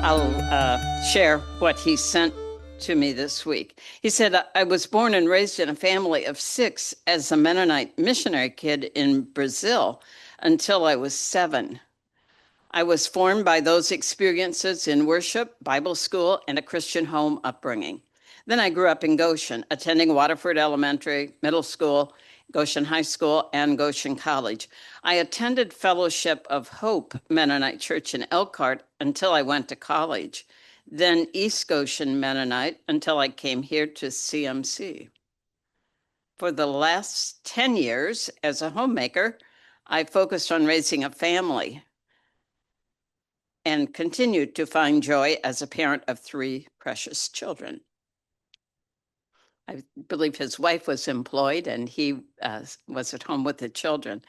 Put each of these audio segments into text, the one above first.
I'll share what he sent to me this week. He said, I was born and raised in a family of 6 as a Mennonite missionary kid in Brazil until I was 7. I was formed by those experiences in worship, Bible school, and a Christian home upbringing. Then I grew up in Goshen, attending Waterford Elementary, middle school, Goshen High School, and Goshen College. I attended Fellowship of Hope Mennonite Church in Elkhart until I went to college, then East Goshen Mennonite until I came here to CMC. For the last 10 years as a homemaker, I focused on raising a family and continued to find joy as a parent of 3 precious children. I believe his wife was employed and he was at home with the children.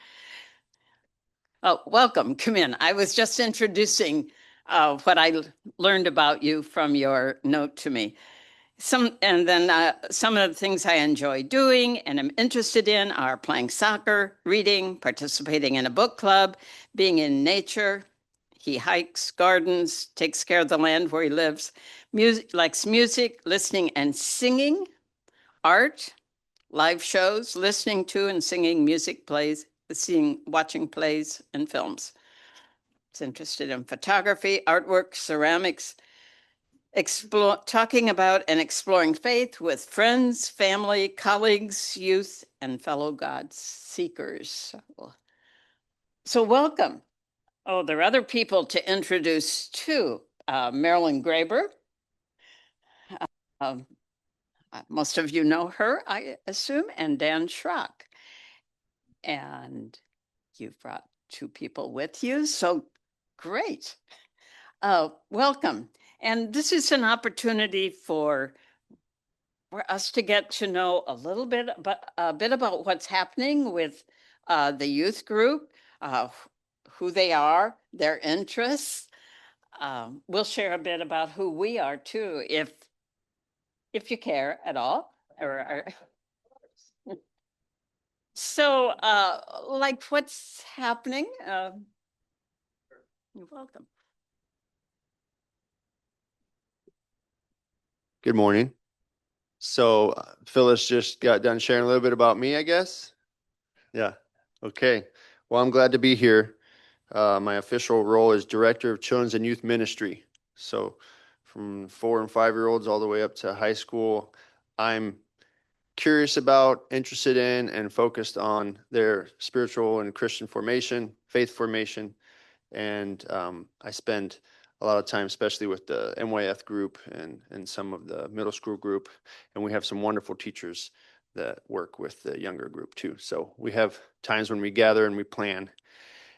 Oh, welcome, come in. I was just introducing what I learned about you from your note to me. Some of the things I enjoy doing and am interested in are playing soccer, reading, participating in a book club, being in nature. He hikes, gardens, takes care of the land where he lives, likes music, listening and singing, art, live shows, listening to and singing music plays, watching plays and films. He's interested in photography, artwork, ceramics, talking about and exploring faith with friends, family, colleagues, youth, and fellow God seekers. So welcome. Oh, there are other people to introduce too. Marilyn Graber. Most of you know her, I assume, and Dan Schrock. And you've brought 2 people with you, so great. Welcome. And this is an opportunity for us to get to know a bit about what's happening with the youth group, who they are, their interests. We'll share a bit about who we are too, if you care at all. So, like what's happening? You're welcome. Good morning. So Phyllis just got done sharing a little bit about me, I guess. Yeah. Okay. Well, I'm glad to be here. My official role is Director of Children's and Youth Ministry. So from 4 and 5-year-olds all the way up to high school, I'm curious about, interested in, and focused on their spiritual and Christian formation, faith formation. And I spend a lot of time, especially with the MYF group and some of the middle school group. And we have some wonderful teachers that work with the younger group too. So we have times when we gather and we plan.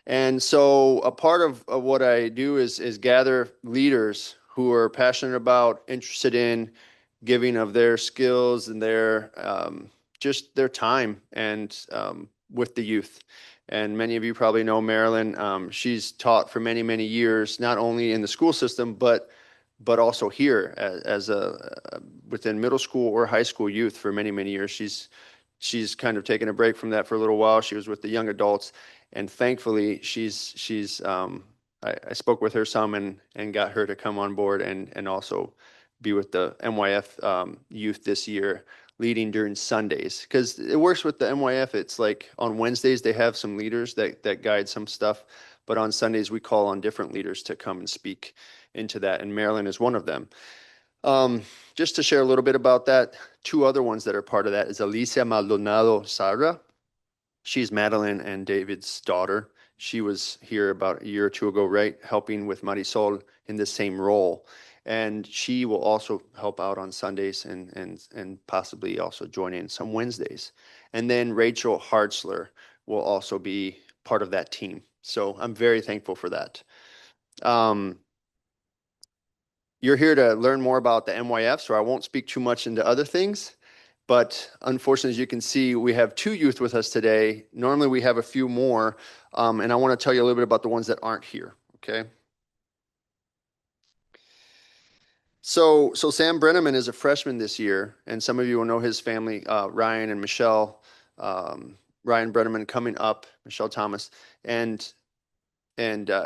And so a part of what I do is gather leaders who are passionate about, interested in giving of their skills and their just their time and with the youth. And many of you probably know Marilyn. She's taught for many, many years, not only in the school system, but also here as within middle school or high school youth for many, many years. She's kind of taken a break from that for a little while. She was with the young adults, and thankfully I spoke with her some and got her to come on board and also be with the MYF youth this year, leading during Sundays, because it works with the MYF. It's like on Wednesdays they have some leaders that guide some stuff, but on Sundays we call on different leaders to come and speak into that, and Marilyn is one of them. Just to share a little bit about that, 2 other ones that are part of that is Alicia Maldonado Sarra. She's Madeline and David's daughter. She was here about a year or 2 ago, right, helping with Marisol in the same role. And she will also help out on Sundays and possibly also join in some Wednesdays. And then Rachel Hartzler will also be part of that team. So I'm very thankful for that. You're here to learn more about the MYF, so I won't speak too much into other things. But unfortunately, as you can see, we have 2 youth with us today. Normally we have a few more, and I want to tell you a little bit about the ones that aren't here, okay? So Sam Brenneman is a freshman this year, and some of you will know his family, Ryan and Michelle, Ryan Brenneman coming up, Michelle Thomas, and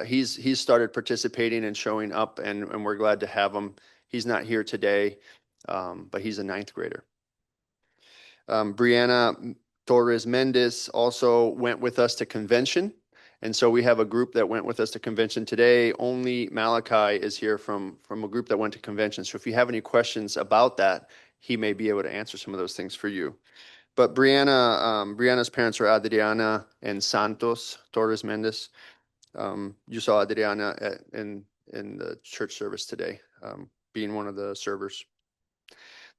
he's started participating and showing up, and we're glad to have him. He's not here today, but he's a ninth grader. Brianna Torres Mendez also went with us to convention. And so we have a group that went with us to convention today. Only Malachi is here from a group that went to convention. So if you have any questions about that, he may be able to answer some of those things for you. But Brianna's parents are Adriana and Santos Torres Mendez. You saw Adriana in the church service today, being one of the servers.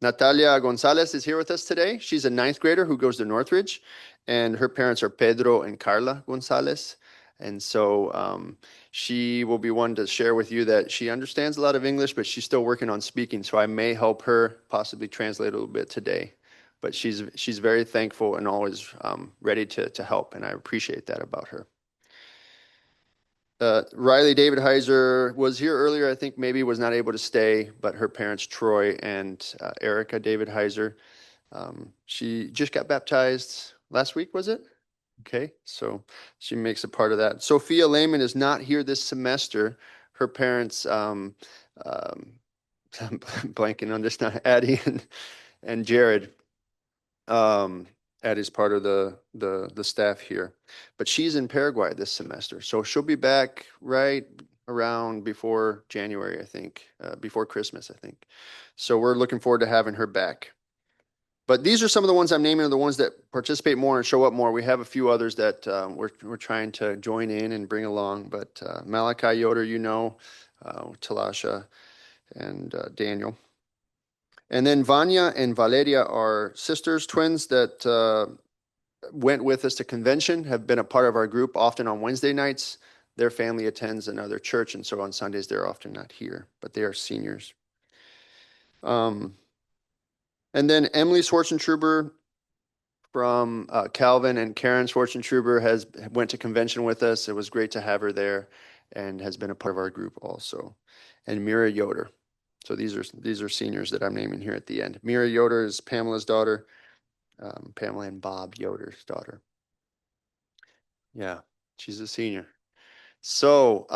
Natalia Gonzalez is here with us today. She's a ninth grader who goes to Northridge, and her parents are Pedro and Carla Gonzalez. And so she will be one to share with you that she understands a lot of English, but she's still working on speaking. So I may help her possibly translate a little bit today. But she's very thankful and always ready to help, and I appreciate that about her. Riley David Heiser was here earlier. I think maybe was not able to stay, but her parents, Troy and Erica David Heiser, she just got baptized last week, was it? Okay, so she makes a part of that. Sophia Lehman is not here this semester. Her parents, um, blanking on this now, Addie and Jared. Addie's part of the staff here, but she's in Paraguay this semester, so she'll be back right around before January, I think, before Christmas, I think. So we're looking forward to having her back. But these are some of the ones I'm naming are the ones that participate more and show up more. We have a few others that we're trying to join in and bring along, but Malachi Yoder, Talasha, and Daniel. And then Vanya and Valeria are sisters, twins that went with us to convention, have been a part of our group often on Wednesday nights. Their family attends another church, and so on Sundays they're often not here, but they are seniors. And then Emily Schwartzentruber from Calvin and Karen Schwartzentruber went to convention with us. It was great to have her there and has been a part of our group also. And Mira Yoder. So these are seniors that I'm naming here at the end. Mira Yoder is Pamela's daughter, Pamela and Bob Yoder's daughter. Yeah, she's a senior. So,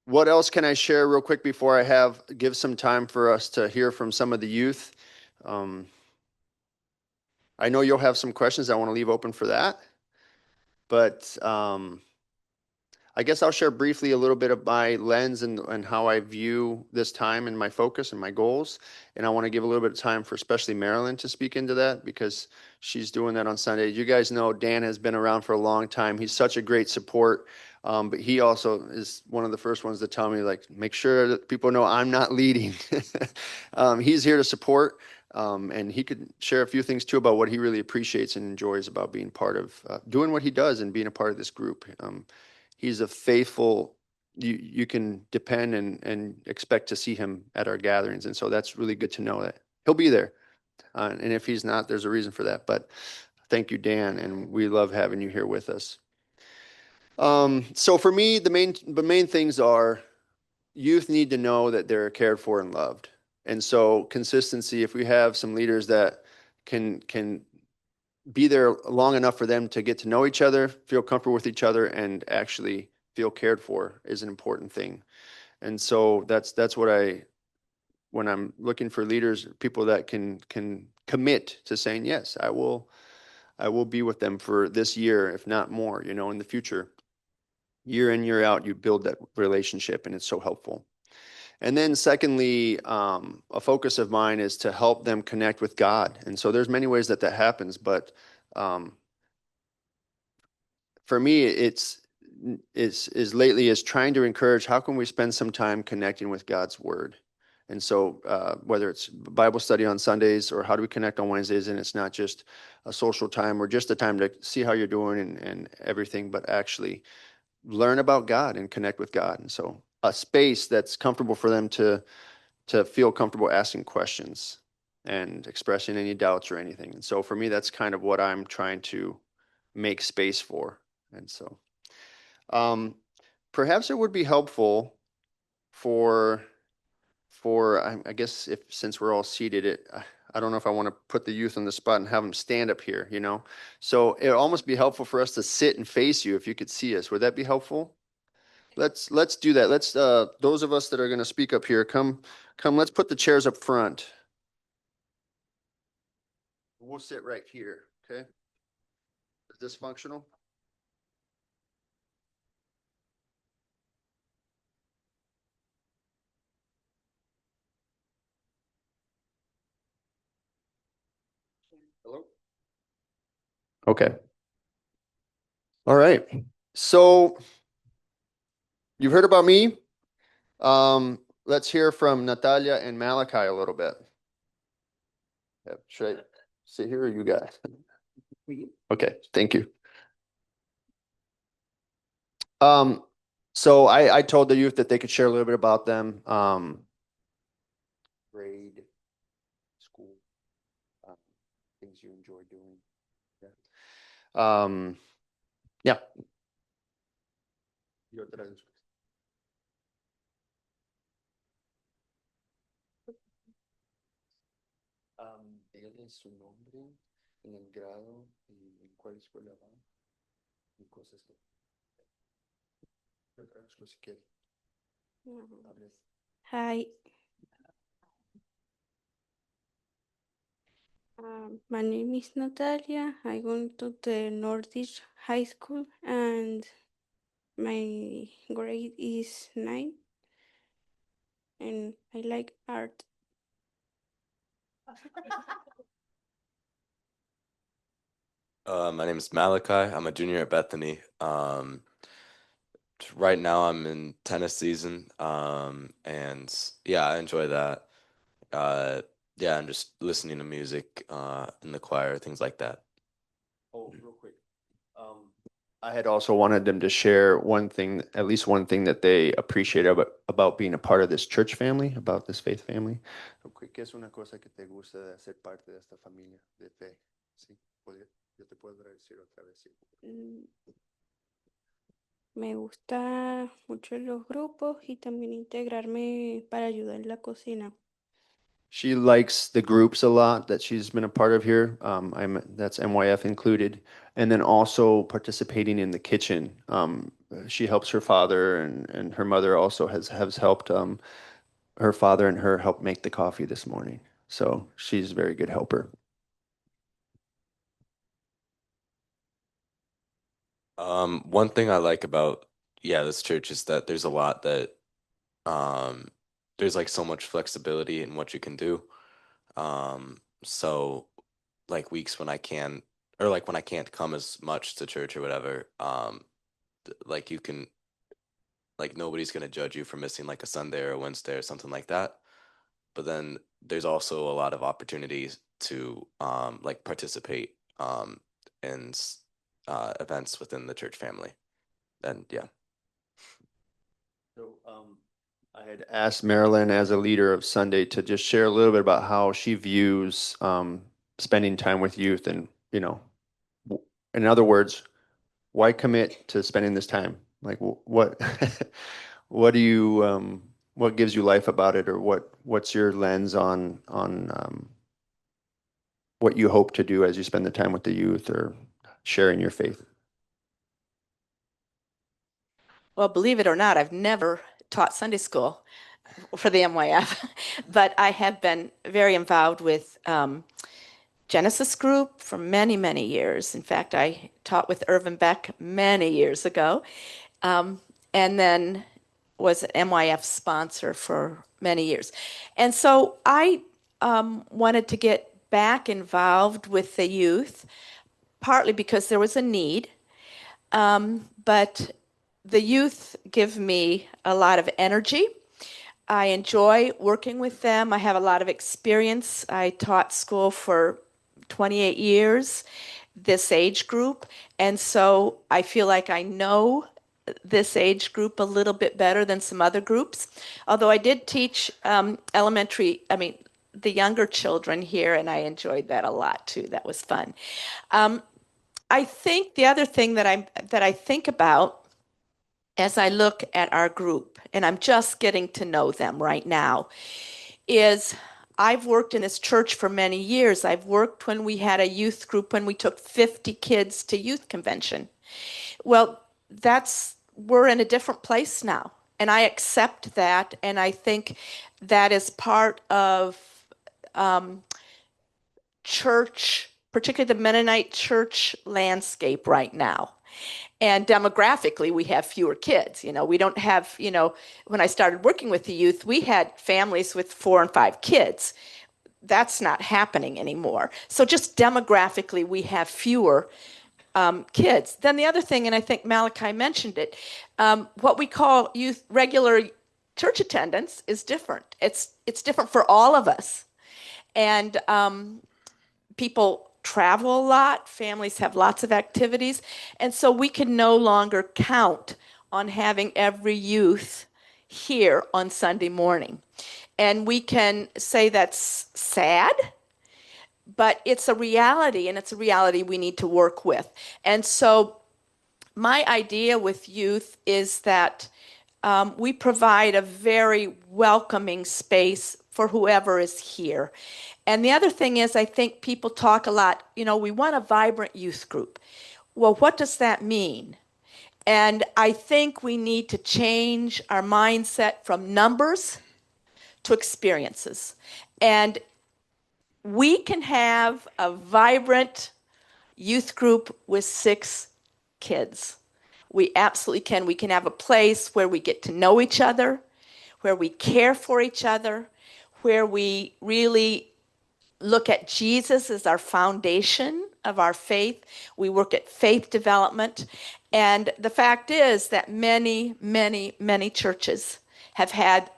what else can I share real quick before I give some time for us to hear from some of the youth? Um, I know you'll have some questions. I want to leave open for that. But I guess I'll share briefly a little bit of my lens and how I view this time and my focus and my goals. And I want to give a little bit of time for especially Marilyn to speak into that because she's doing that on Sunday. You guys know Dan has been around for a long time. He's such a great support. But he also is one of the first ones to tell me, like, make sure that people know I'm not leading. He's here to support. And he could share a few things too about what he really appreciates and enjoys about being part of doing what he does and being a part of this group. He's a faithful, you can depend and expect to see him at our gatherings. And so that's really good to know that he'll be there. And if he's not, there's a reason for that. But thank you, Dan, and we love having you here with us. So for me, the main things are youth need to know that they're cared for and loved. And so consistency, if we have some leaders that can be there long enough for them to get to know each other, feel comfortable with each other, and actually feel cared for is an important thing. And so that's what when I'm looking for leaders, people that can commit to saying, yes, I will be with them for this year, if not more, in the future. Year in, year out, you build that relationship, and it's so helpful. And then secondly, a focus of mine is to help them connect with God. And so there's many ways that happens, but for me, it's lately is trying to encourage how can we spend some time connecting with God's word. And so whether it's Bible study on Sundays or how do we connect on Wednesdays, and it's not just a social time or just a time to see how you're doing and everything, but actually learn about God and connect with God. And so a space that's comfortable for them to feel comfortable asking questions and expressing any doubts or anything. And so for me, that's kind of what I'm trying to make space for. And so perhaps it would be helpful for I guess if since we're all seated, I don't know if I want to put the youth on the spot and have them stand up here, you know? So it would almost be helpful for us to sit and face you if you could see us. Would that be helpful? Let's do that. Let's those of us that are going to speak up here, come, let's put the chairs up front. We'll sit right here, okay? Is this functional? Hello? Okay. All right. So you've heard about me. Let's hear from Natalia and Malachi a little bit. Yeah, should I sit here or you guys? Okay, thank you. Um, so I told the youth that they could share a little bit about them. Grade, school, um, things you enjoy doing. Yeah. Yeah. Dígale su nombre, en el grado y en cuál escuela va y cosas que si quiere. Hables. Hi, my name is Natalia. I went to the Nordish High School and my grade is 9 and I like art. My name is Malachi. I'm a junior at Bethany. Right now I'm in tennis season. And yeah, I enjoy that. Uh, yeah, I'm just listening to music, in the choir, things like that. Oh, real quick. I had also wanted them to share one thing, at least one thing that they appreciate about being a part of this church family, about this faith family. ¿Qué es una cosa que te gusta de ser parte de esta familia de fe? Sí, yo te puedo decir otra vez. Sí. Mm, Me gusta mucho los grupos y también integrarme para ayudar en la cocina. She likes the groups a lot that she's been a part of here. That's MYF included, and then also participating in the kitchen. She helps her father, and her mother also has helped. Her father and her helped make the coffee this morning, so she's a very good helper. One thing I like about, yeah, this church is that there's a lot that, um, there's like so much flexibility in what you can do. So like weeks when I can, or like when I can't come as much to church or whatever, like you can, like nobody's gonna judge you for missing like a Sunday or a Wednesday or something like that. But then there's also a lot of opportunities to, like participate, in events within the church family. And yeah. So, I had asked Marilyn as a leader of Sunday to just share a little bit about how she views spending time with youth, and in other words, why commit to spending this time? Like what what do you what gives you life about it, or what's your lens on what you hope to do as you spend the time with the youth or sharing your faith? Well, believe it or not, I've never taught Sunday school for the MYF, but I have been very involved with Genesis Group for many, many years. In fact, I taught with Irvin Beck many years ago, and then was an MYF sponsor for many years. And so I wanted to get back involved with the youth, partly because there was a need, but the youth give me a lot of energy. I enjoy working with them. I have a lot of experience. I taught school for 28 years, this age group. And so I feel like I know this age group a little bit better than some other groups. Although I did teach the younger children here, and I enjoyed that a lot too. That was fun. I think the other thing that I think about as I look at our group, and I'm just getting to know them right now, is I've worked in this church for many years. I've worked when we had a youth group when we took 50 kids to youth convention. Well, we're in a different place now. And I accept that. And I think that is part of church, particularly the Mennonite church landscape right now. And demographically, we have fewer kids. We don't have, when I started working with the youth, we had families with 4 and 5 kids. That's not happening anymore. So just demographically, we have fewer kids. Then the other thing, and I think Malachi mentioned it, what we call youth regular church attendance is different. It's different for all of us. And people travel a lot, families have lots of activities, and so we can no longer count on having every youth here on Sunday morning. And we can say that's sad, but it's a reality, and it's a reality we need to work with. And so my idea with youth is that we provide a very welcoming space for whoever is here. And the other thing is, I think people talk a lot, we want a vibrant youth group. Well, what does that mean? And I think we need to change our mindset from numbers to experiences. And we can have a vibrant youth group with 6 kids. We absolutely can. We can have a place where we get to know each other, where we care for each other, where we really look at Jesus as our foundation of our faith. We work at faith development. And the fact is that many, many, many churches have had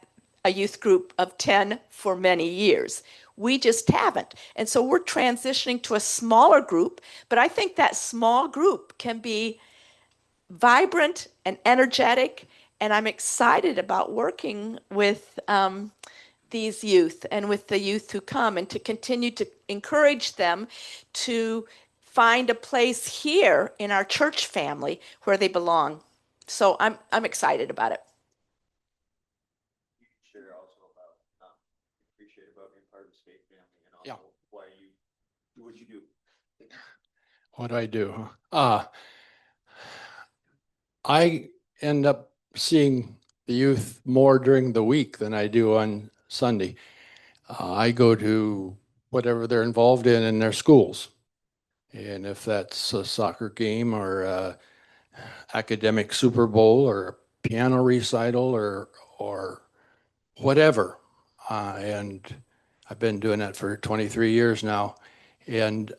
a youth group of 10 for many years. We just haven't. And so we're transitioning to a smaller group, but I think that small group can be vibrant and energetic, and I'm excited about working with these youth and with the youth who come, and to continue to encourage them to find a place here in our church family where they belong. So I'm excited about it. You can share also about appreciate about being part of the state family and also Yeah. why you do what you do. What do I do? I end up seeing the youth more during the week than I do on Sunday. I go to whatever they're involved in their schools. And if that's a soccer game or a academic Super Bowl or a piano recital or whatever. And I've been doing that for 23 years now. And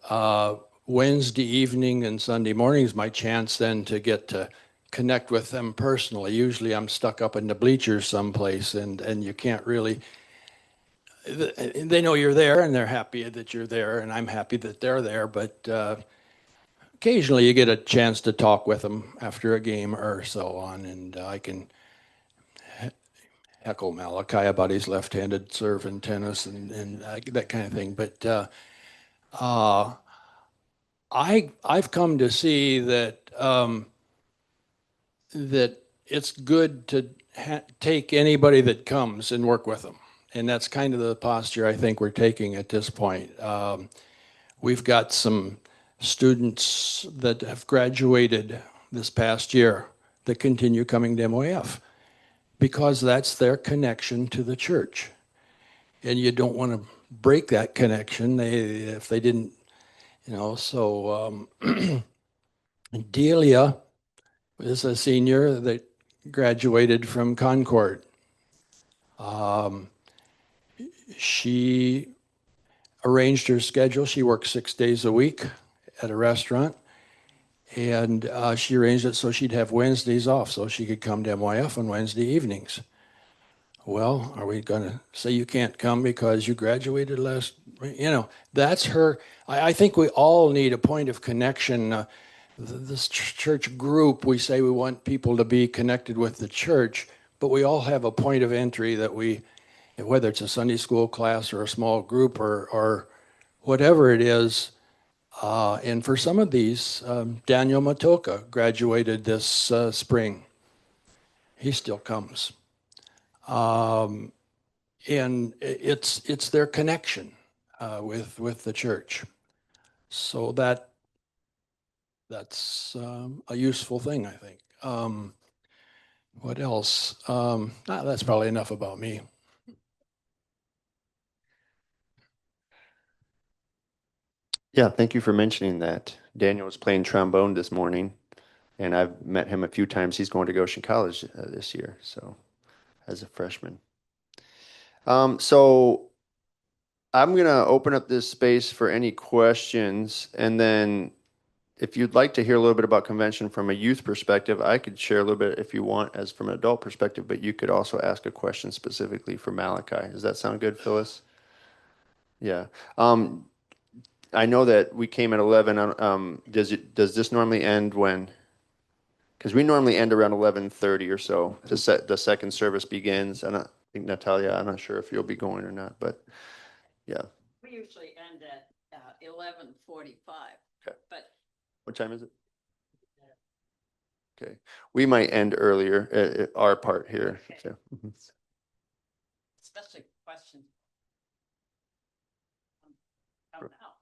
Wednesday evening and Sunday morning is my chance then to get to connect with them personally. Usually I'm stuck up in the bleachers someplace and you can't really, they know you're there and they're happy that you're there and I'm happy that they're there, but occasionally you get a chance to talk with them after a game or so on, and I can heckle Malachi about his left-handed serve in tennis and that kind of thing. But I've come to see that that it's good to take anybody that comes and work with them, and that's kind of the posture I think we're taking at this point. We've got some students that have graduated this past year that continue coming to MYF because that's their connection to the church. And you don't want to break that connection if they didn't, so Delia is a senior that graduated from Concord. She arranged her schedule. She works 6 days a week at a restaurant. And she arranged it so she'd have Wednesdays off so she could come to MYF on Wednesday evenings. Well, are we going to say you can't come because you graduated last? That's her. I think we all need a point of connection. This church group, we say we want people to be connected with the church, but we all have a point of entry that whether it's a Sunday school class or a small group or whatever it is. And for some of these, Daniel Matoka graduated this spring. he still comes. And it's their connection with the church. So that's a useful thing, I think. What else? That's probably enough about me. Yeah, thank you for mentioning that. Daniel was playing trombone this morning, and I've met him a few times. He's going to Goshen College this year, so as a freshman. So I'm going to open up this space for any questions, and then if you'd like to hear a little bit about convention from a youth perspective, I could share a little bit if you want as from an adult perspective, but you could also ask a question specifically for Malachi. Does that sound good, Phyllis? Yeah. I know that we came at 11. Does this normally end when? Because we normally end around 11:30 or so. The second service begins, and I think Natalia, I'm not sure if you'll be going or not, but yeah. We usually end at 11:45. Okay. But What time is it? Okay, we might end earlier at our part here. Okay. So, mhm. especially questions come out.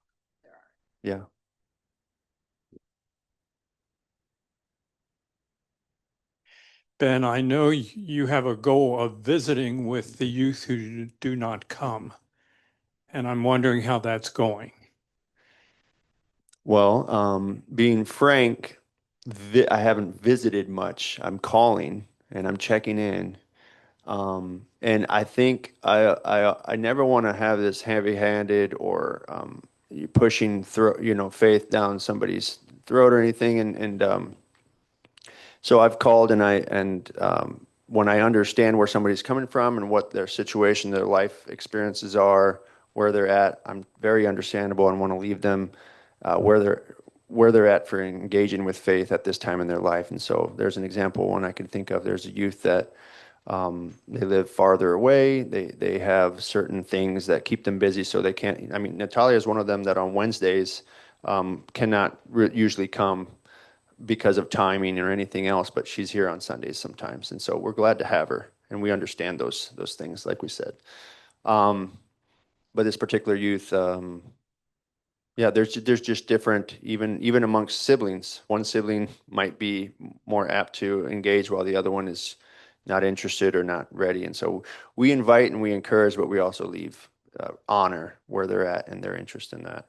There are. Yeah. Ben, I know you have a goal of visiting with the youth who do not come, and I'm wondering how that's going. Well, being frank, I haven't visited much. I'm calling and I'm checking in. And I think I never want to have this heavy-handed or you pushing faith down somebody's throat or anything. And so I've called and when I understand where somebody's coming from and what their situation, their life experiences are, where they're at, I'm very understandable and want to leave them where they're at for engaging with faith at this time in their life. And so there's an example one I can think of. There's a youth that they live farther away. They have certain things that keep them busy, so they can't. I mean, Natalia is one of them that on Wednesdays cannot usually come because of timing or anything else, but she's here on Sundays sometimes, and so we're glad to have her, and we understand those things, like we said. But this particular youth, yeah, there's just different, even amongst siblings. One sibling might be more apt to engage while the other one is not interested or not ready, and so we invite and we encourage, but we also leave honor where they're at and their interest in that.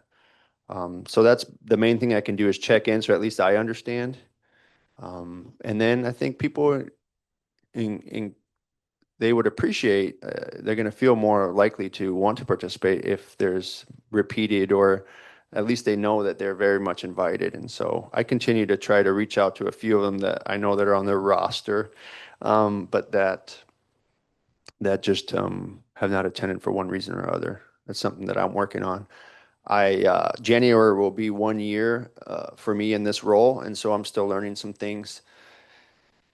So that's the main thing I can do is check in, so at least I understand. And then I think people they would appreciate, they're going to feel more likely to want to participate if there's repeated, or at least they know that they're very much invited. And so I continue to try to reach out to a few of them that I know that are on their roster, but that just have not attended for one reason or other. That's something that I'm working on. January will be 1 year for me in this role, and so I'm still learning some things.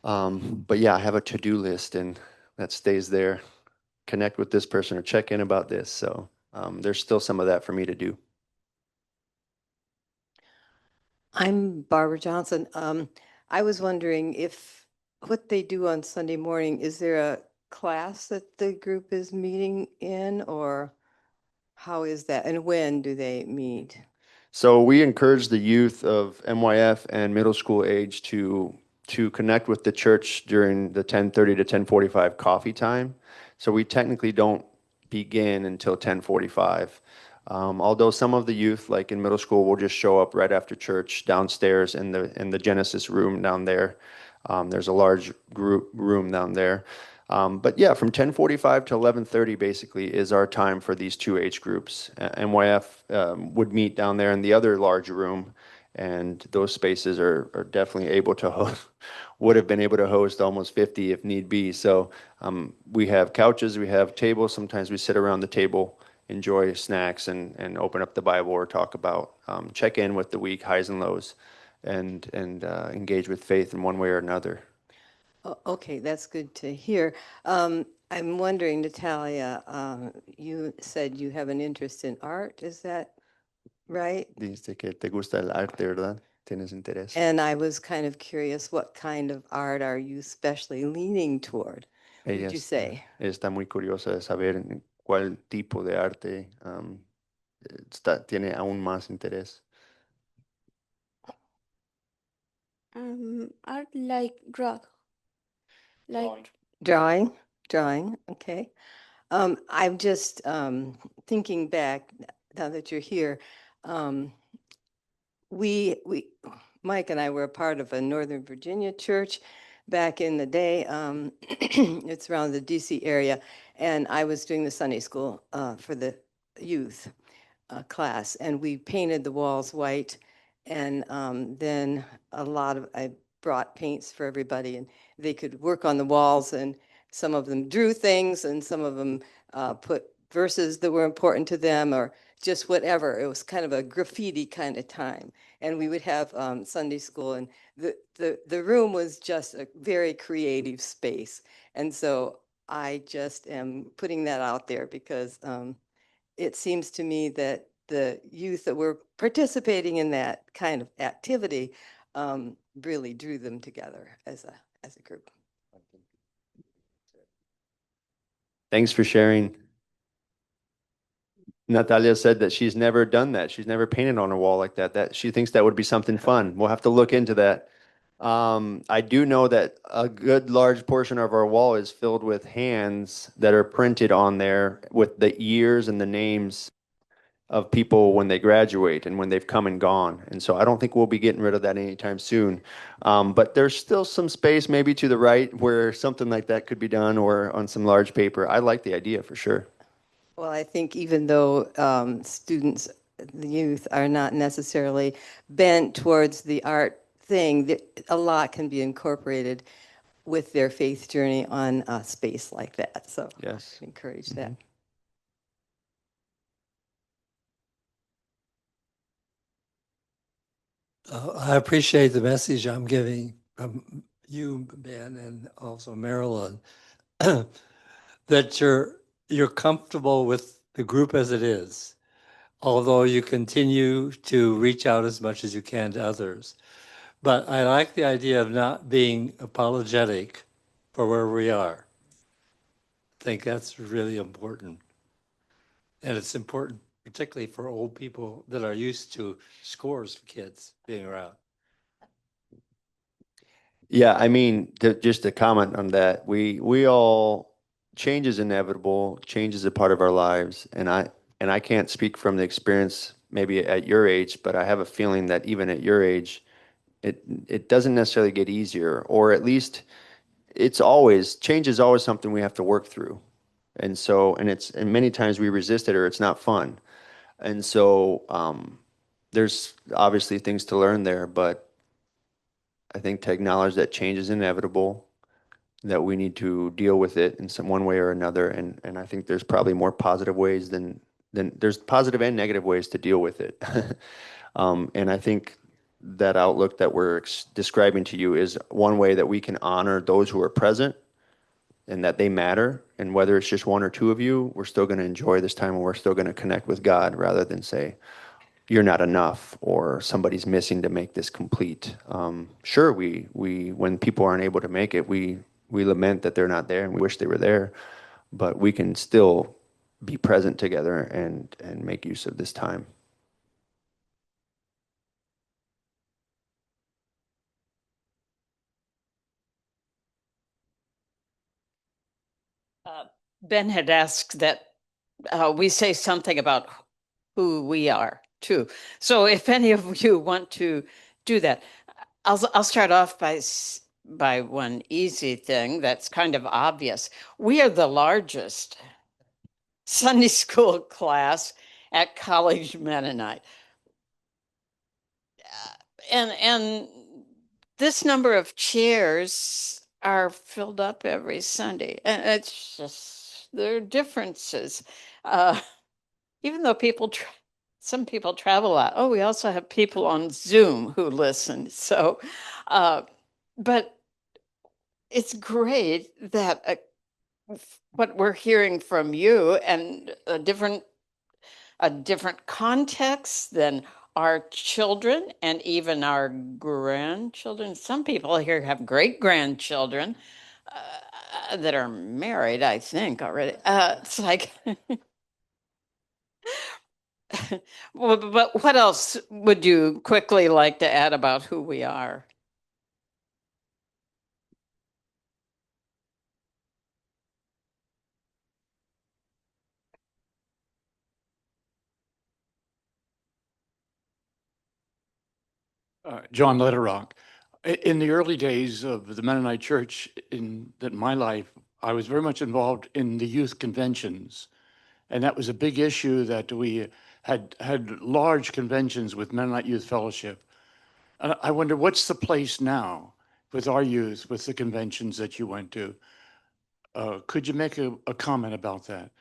But yeah, I have a to-do list, and that stays there. Connect with this person or check in about this. So there's still some of that for me to do. I'm Barbara Johnson. I was wondering if what they do on Sunday morning, is there a class that the group is meeting in, or how is that? And when do they meet? So we encourage the youth of MYF and middle school age to connect with the church during the 10:30 to 10:45 coffee time. So we technically don't begin until 10:45. Although some of the youth, like in middle school, will just show up right after church downstairs in the Genesis room down there. There's a large group room down there. But yeah, from 10:45 to 11:30 basically is our time for these two age groups. MYF would meet down there in the other large room, and those spaces are definitely able to host, would have been able to host almost 50 if need be. So we have couches, we have tables. Sometimes we sit around the table, enjoy snacks, and open up the Bible or talk about, check in with the week, highs and lows, and engage with faith in one way or another. Okay, that's good to hear. I'm wondering, Natalia, you said you have an interest in art. Is that right? Dice que te gusta el arte, ¿verdad? tienes interés. And I was kind of curious, what kind of art are you especially leaning toward, would Ella you say? está muy curiosa de saber en cuál tipo de arte tiene aún más interés. Art like draw, like Drawing, okay. I'm just thinking back, now that you're here, we, Mike and I were a part of a Northern Virginia church back in the day. It's around the DC area, and I was doing the Sunday school for the youth class, and we painted the walls white. And then I brought paints for everybody, and they could work on the walls, and some of them drew things, and some of them put verses that were important to them, or just whatever. It was kind of a graffiti kind of time. And we would have Sunday school, and the room was just a very creative space. And so I just am putting that out there because it seems to me that the youth that were participating in that kind of activity really drew them together as a group. Thanks for sharing. Natalia said that she's never done that. She's never painted on a wall like that. That she thinks that would be something fun. We'll have to look into that. I do know that a good large portion of our wall is filled with hands that are printed on there with the years and the names of people when they graduate and when they've come and gone. And so I don't think we'll be getting rid of that anytime soon. But there's still some space maybe to the right where something like that could be done, or on some large paper. I like the idea for sure. Well, I think even though students, the youth, are not necessarily bent towards the art thing, a lot can be incorporated with their faith journey on a space like that. So Yes. I encourage that. I appreciate the message I'm giving you, Ben, and also Marilyn, that you're comfortable with the group as it is, although you continue to reach out as much as you can to others. But I like the idea of not being apologetic for where we are. I think that's really important. And it's important, particularly for old people that are used to scores of kids being around. Yeah, I mean, just to comment on that, we all, change is inevitable. Change is a part of our lives, and I can't speak from the experience maybe at your age, but I have a feeling that even at your age, it doesn't necessarily get easier, or at least change is always something we have to work through, and so and many times we resist it, or it's not fun, and so there's obviously things to learn there, but I think to acknowledge that change is inevitable, that we need to deal with it in some one way or another. And I think there's probably more positive ways than there's positive and negative ways to deal with it. And I think that outlook that we're describing to you is one way that we can honor those who are present and that they matter. And whether it's just one or two of you, we're still going to enjoy this time and we're still going to connect with God rather than say, you're not enough or somebody's missing to make this complete. Sure, we when people aren't able to make it, we lament that they're not there and we wish they were there, but we can still be present together and make use of this time. Ben had asked that we say something about who we are too. So if any of you want to do that, I'll start off by one easy thing that's kind of obvious. We are the largest Sunday school class at College Mennonite. And this number of chairs are filled up every Sunday. And it's just, there are differences. Even though some people travel a lot. Oh, we also have people on Zoom who listen. So, but it's great that what we're hearing from you and a different context than our children and even our grandchildren. Some people here have great grandchildren that are married, I think, already. It's like, but what else would you quickly like to add about who we are? John Letterock. In the early days of the Mennonite Church in my life, I was very much involved in the youth conventions. And that was a big issue that we had large conventions with Mennonite Youth Fellowship. And I wonder what's the place now with our youth, with the conventions that you went to? Could you make a comment about that?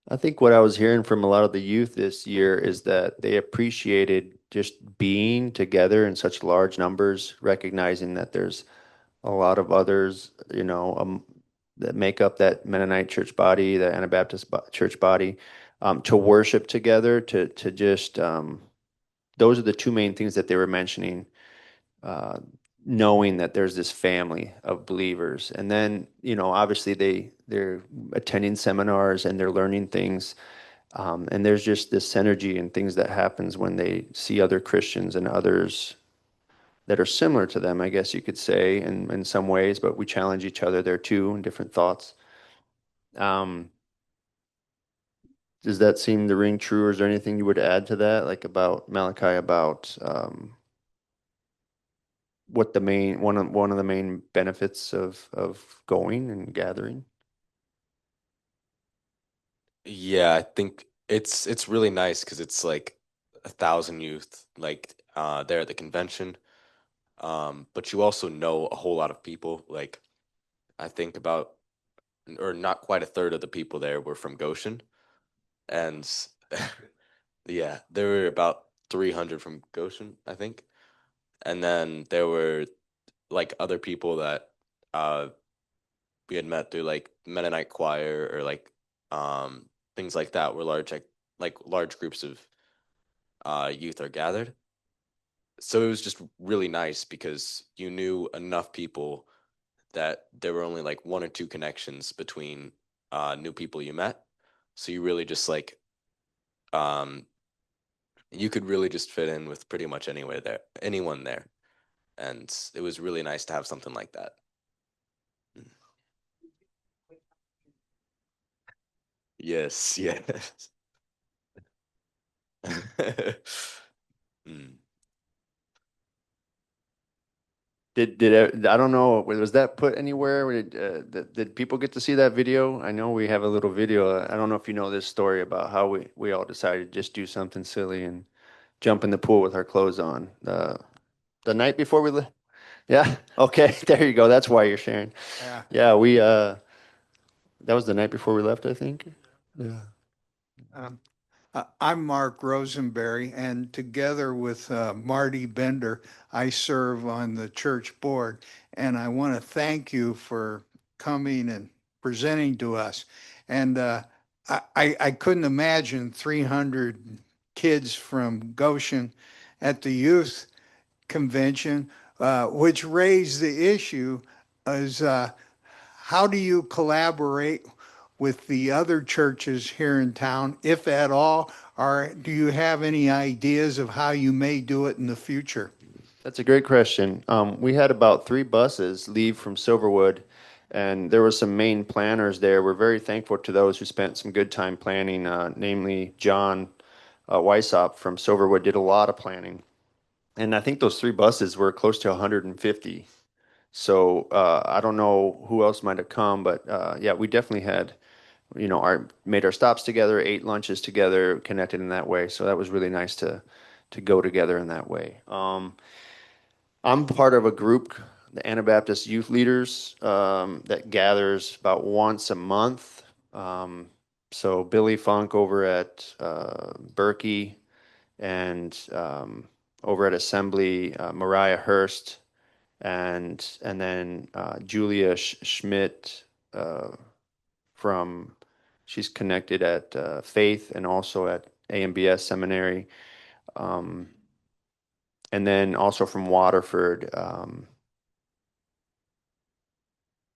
I think what I was hearing from a lot of the youth this year is that they appreciated just being together in such large numbers, recognizing that there's a lot of others, that make up that Mennonite church body, the Anabaptist church body, to worship together, to just, those are the two main things that they were mentioning, uh, knowing that there's this family of believers. And then, obviously they're attending seminars and they're learning things. And there's just this synergy and things that happens when they see other Christians and others that are similar to them, I guess you could say, in some ways, but we challenge each other there too, in different thoughts. Um, does that seem to ring true, or is there anything you would add to that, like about Malachi, about what the main one of the main benefits of going and gathering? Yeah, I think it's really nice because it's like 1,000 youth like there at the convention. But you also know a whole lot of people. Like I think about or not quite a third of the people there were from Goshen. And yeah, there were about 300 from Goshen, I think. And then there were like other people that uh we had met through like Mennonite choir or like things like that where like large groups of youth are gathered. So it was just really nice because you knew enough people that there were only like one or two connections between new people you met. So you really just like um you could really just fit in with pretty much anyone there. And it was really nice to have something like that. Mm. Yes, yes. Mm. I don't know, was that put anywhere? Did people get to see that video? I know we have a little video. I don't know if you know this story about how we all decided to just do something silly and jump in the pool with our clothes on. The night before we left. Yeah. Okay. There you go. That's why you're sharing. Yeah. Yeah. That was the night before we left, I think. Yeah. Um, I'm Mark Rosenberry, and together with Marty Bender, I serve on the church board. And I want to thank you for coming and presenting to us. And I couldn't imagine 300 kids from Goshen at the youth convention, which raised the issue is how do you collaborate with the other churches here in town, if at all? Or do you have any ideas of how you may do it in the future? That's a great question. We had about 3 buses leave from Silverwood, and there were some main planners there. We're very thankful to those who spent some good time planning, namely John Weissop from Silverwood did a lot of planning. And I think those 3 buses were close to 150. So I don't know who else might have come, but yeah, we definitely had, made our stops together, ate lunches together, connected in that way. So that was really nice to go together in that way. I'm part of a group, the Anabaptist Youth Leaders, that gathers about once a month. So Billy Funk over at Berkey and over at Assembly, Mariah Hurst, and then Julia Schmidt from she's connected at Faith and also at AMBS Seminary. And then also from Waterford,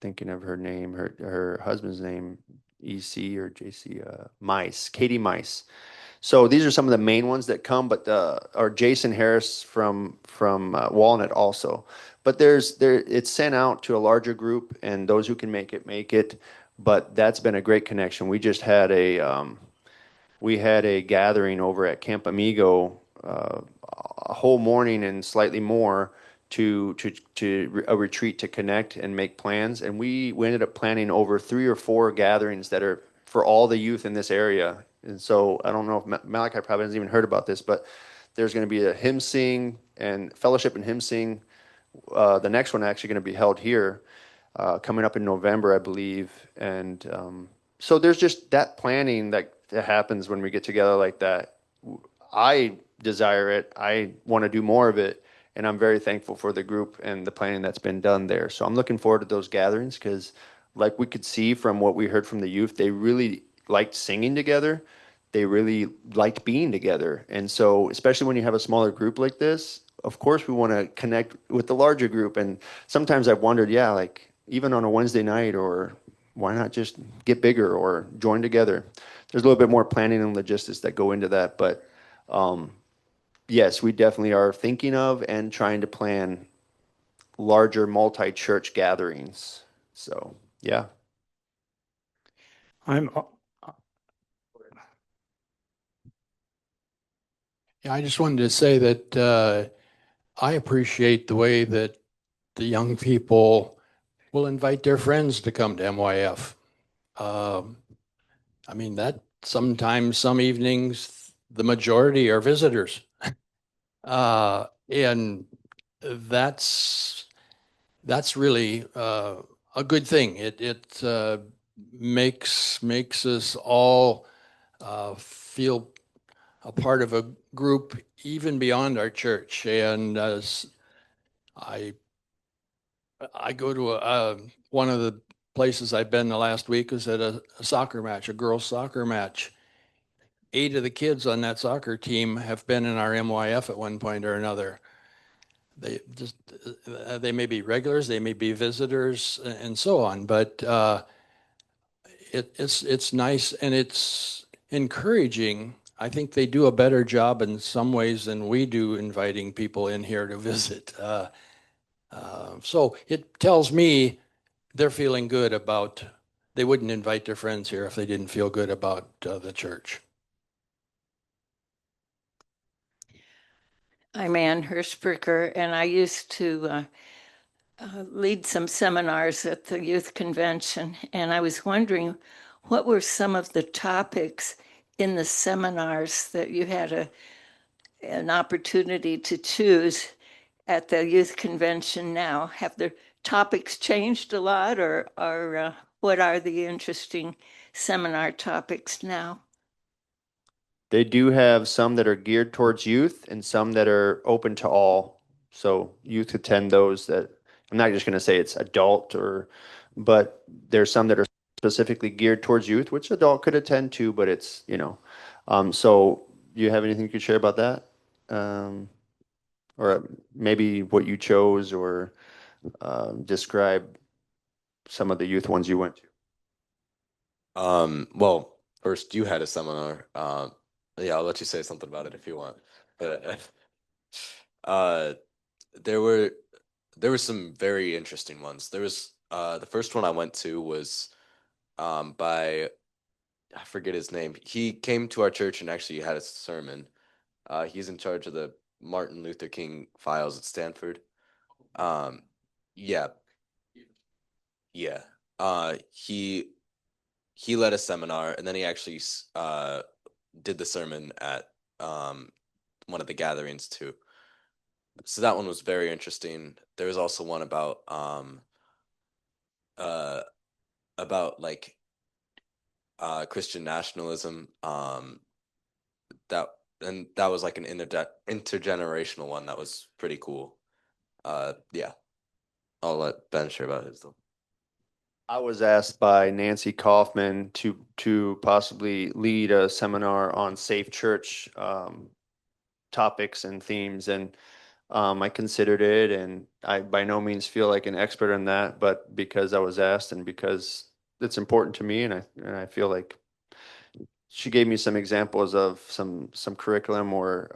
thinking of her name, her husband's name, EC or JC, Mice, Katie Mice. So these are some of the main ones that come, but or Jason Harris from Walnut also. But it's sent out to a larger group, and those who can make it make it. But that's been a great connection. We had a gathering over at Camp Amigo, a whole morning and slightly more to a retreat to connect and make plans. And we ended up planning over 3 or 4 gatherings that are for all the youth in this area. And so I don't know if Malachi probably hasn't even heard about this, but there's going to be a hymn sing and fellowship and hymn sing. The next one actually going to be held here coming up in November, I believe. And so there's just that planning that happens when we get together like that. I desire it. I want to do more of it. And I'm very thankful for the group and the planning that's been done there. So I'm looking forward to those gatherings because, like we could see from what we heard from the youth, they really liked singing together. They really liked being together. And so, especially when you have a smaller group like this, of course, we want to connect with the larger group. And sometimes I've wondered, yeah, like even on a Wednesday night, or why not just get bigger or join together? There's a little bit more planning and logistics that go into that. But yes, we definitely are thinking of and trying to plan larger multi-church gatherings. So, yeah. I'm, Yeah, I just wanted to say that I appreciate the way that the young people will invite their friends to come to MYF. I mean, that sometimes, some evenings, the majority are visitors. And that's really a good thing. It makes us all feel a part of a group even beyond our church. And I I go to one of the places I've been the last week was at a soccer match, a girls' soccer match. 8 of the kids on that soccer team have been in our MYF at one point or another. They just they may be regulars, they may be visitors, and so on. But it's nice and it's encouraging. I think they do a better job in some ways than we do inviting people in here to visit. So it tells me they're feeling good about. They wouldn't invite their friends here if they didn't feel good about the church. I'm Ann Hirschberger, and I used to lead some seminars at the youth convention. And I was wondering, what were some of the topics in the seminars that you had an opportunity to choose at the youth convention now? Have the topics changed a lot, or what are the interesting seminar topics now? They do have some that are geared towards youth and some that are open to all. So youth attend those that I'm not just going to say it's adult but there's some that are specifically geared towards youth, which adult could attend to, but it's, so you have anything you could share about that? Or maybe what you chose or describe some of the youth ones you went to. Well, first you had a seminar. Yeah, I'll let you say something about it if you want. But uh, there were some very interesting ones. There was the first one I went to was by I forget his name. He came to our church and actually had a sermon. He's in charge of the Martin Luther King files at Stanford. Yeah, yeah. He led a seminar and then he actually did the sermon at one of the gatherings too. So that one was very interesting. There was also one uh about like Christian nationalism. That that was like an intergenerational one that was pretty cool. Yeah. I'll let Ben share about his though. I was asked by Nancy Kaufman to, possibly lead a seminar on safe church topics and themes, and I considered it, and I by no means feel like an expert in that, but because I was asked and because it's important to me, and I feel like she gave me some examples of some curriculum or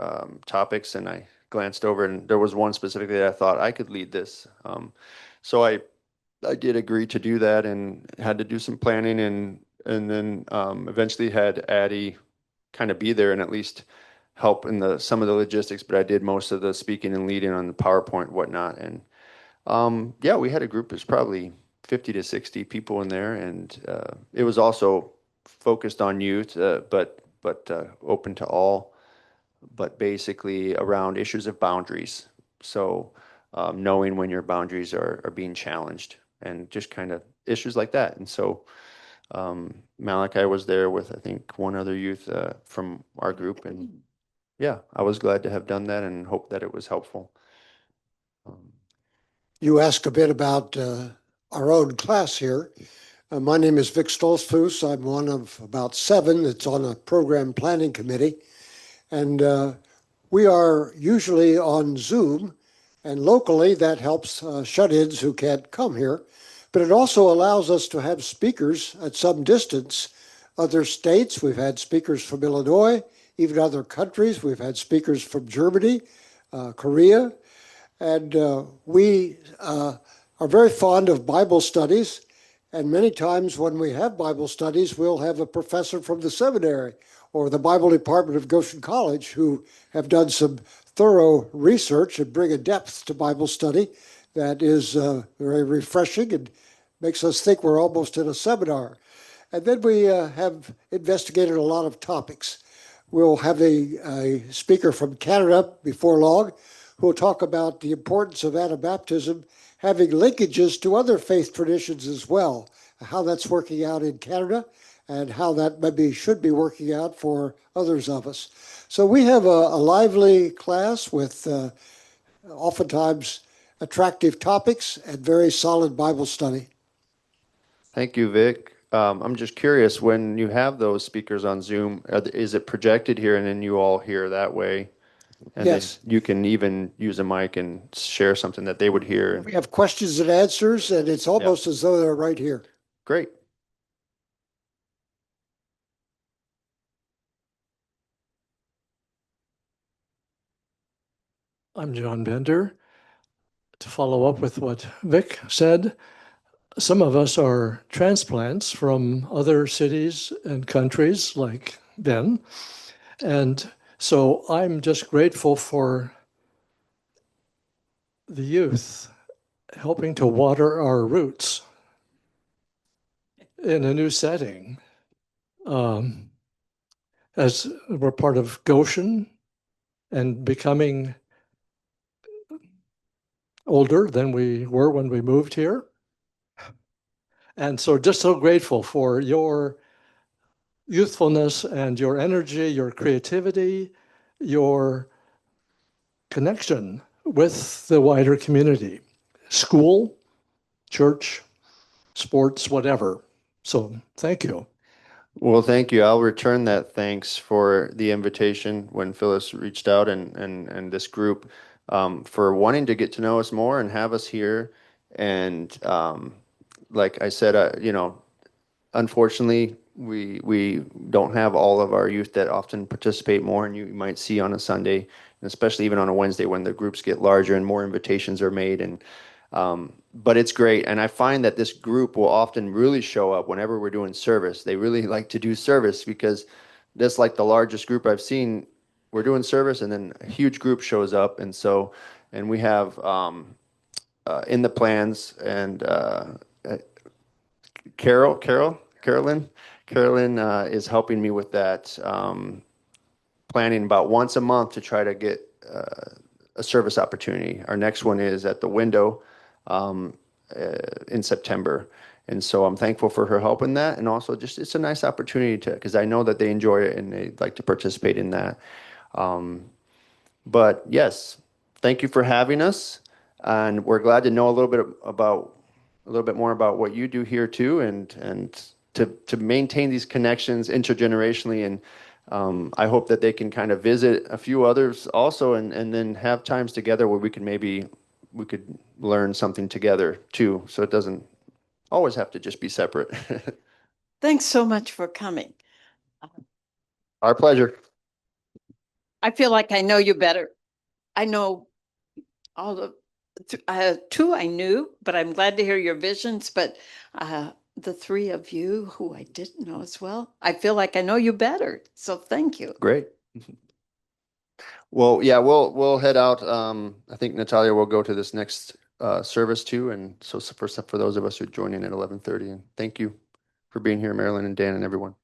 topics, and I glanced over, and there was one specifically that I thought I could lead this. So I did agree to do that, and had to do some planning, and then eventually had Addie kind of be there and at least help in some of the logistics, but I did most of the speaking and leading on the PowerPoint and whatnot. And yeah, we had a group. There's probably 50 to 60 people in there, and it was also focused on youth, but open to all, but basically around issues of boundaries. So knowing when your boundaries are being challenged, and just kind of issues like that. And so Malachi was there with, I think, one other youth from our group, and yeah, I was glad to have done that and hope that it was helpful. You asked a bit about our own class here. My name is Vic Stolzfus. I'm one of about 7 that's on a program planning committee. And we are usually on Zoom, and locally that helps shut-ins who can't come here. But it also allows us to have speakers at some distance. Other states, we've had speakers from Illinois, even other countries. We've had speakers from Germany, Korea, and we are very fond of Bible studies. And many times when we have Bible studies, we'll have a professor from the seminary or the Bible department of Goshen College who have done some thorough research and bring a depth to Bible study that is very refreshing and makes us think we're almost in a seminar. And then we have investigated a lot of topics. We'll have a speaker from Canada before long who will talk about the importance of Anabaptism having linkages to other faith traditions as well, how that's working out in Canada and how that maybe should be working out for others of us. So we have a lively class with oftentimes attractive topics and very solid Bible study. Thank you, Vic. I'm just curious, when you have those speakers on Zoom, is it projected here and then you all hear that way? And Yes. then you can even use a mic and share something that they would hear. We have questions and answers, and it's almost as though they're right here. Great. I'm John Bender. To follow up with what Vic said, some of us are transplants from other cities and countries like Ben. And so I'm just grateful for the youth helping to water our roots in a new setting. As we're part of Goshen and becoming older than we were when we moved here. And so just so grateful for your youthfulness and your energy, your creativity, your connection with the wider community, school, church, sports, whatever. So thank you. Well, thank you. I'll return that thanks for the invitation when Phyllis reached out and this group for wanting to get to know us more and have us here. And like I said, unfortunately, we don't have all of our youth that often participate more, and you might see on a Sunday, and especially even on a Wednesday when the groups get larger and more invitations are made. And but it's great, and I find that this group will often really show up whenever we're doing service. They really like to do service because that's like the largest group I've seen. We're doing service, and then a huge group shows up, and so we have in the plans and Carolyn is helping me with that, planning about once a month to try to get a service opportunity. Our next one is at the window in September. And so I'm thankful for her help in that. And also just, it's a nice opportunity because I know that they enjoy it and they like to participate in that. But yes, thank you for having us. And we're glad to know a little bit more about what you do here too, and to maintain these connections intergenerationally. And I hope that they can kind of visit a few others also, and then have times together where we could learn something together too. So it doesn't always have to just be separate. Thanks so much for coming. Our pleasure. I feel like I know you better. I know all the two I knew, but I'm glad to hear your visions. But the three of you who I didn't know as well, I feel like I know you better. So thank you. Great. Well, yeah, we'll head out. I think Natalia will go to this next service too, and so for those of us who join in at 11:30. And thank you for being here, Marilyn and Dan and everyone.